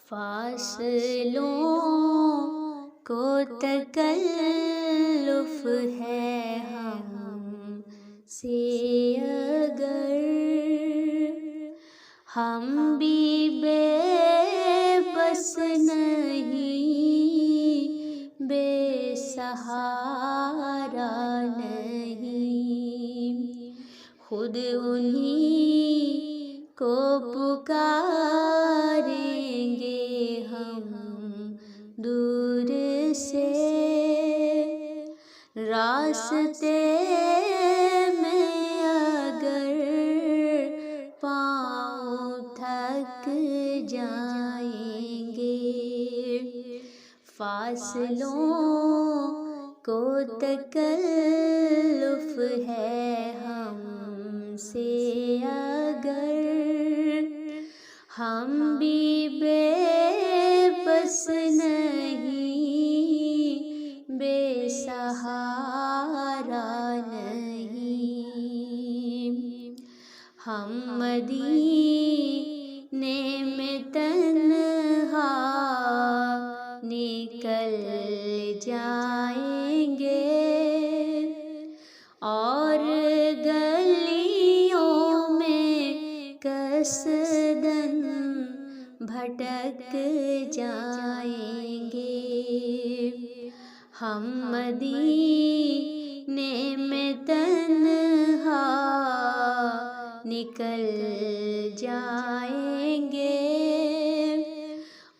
फासलों को तकल्लुफ़ है हमसे अगर, हम भी बेबस नहीं, बेसहारा नहीं, खुद उन्हीं को पुकारेंगे हम दूर से। रास्ते में अगर पाँव थक जाएंगे, फासलों को तकल्लुफ़ है हमसे अगर, हम भी बेबस नहीं, बेसहारा नहीं, हम मदीने में तन्हा निकल जाएंगे और गलियों में कसदन भटक जाएंगे। हम मदीने में तन्हा निकल जाएंगे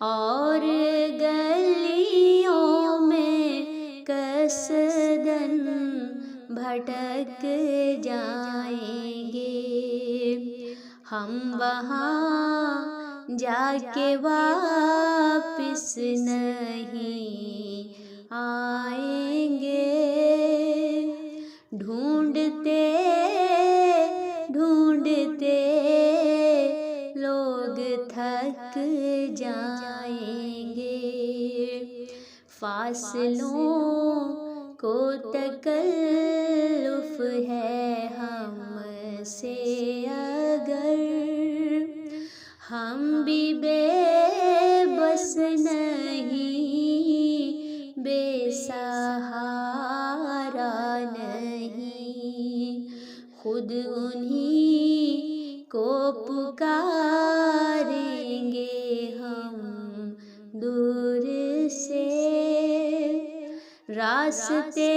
और गलियों में कसदन भटक जाएंगे। हम वहाँ जाके वापिस नहीं आएंगे, ढूंढते ढूंढते लोग थक जाएंगे। फासलों को तकल्लुफ़ है हमसे अगर, हम भी बेबस नहीं, बेसहारा नहीं, खुद उन्हीं को पुकारेंगे हम दूर से। रास्ते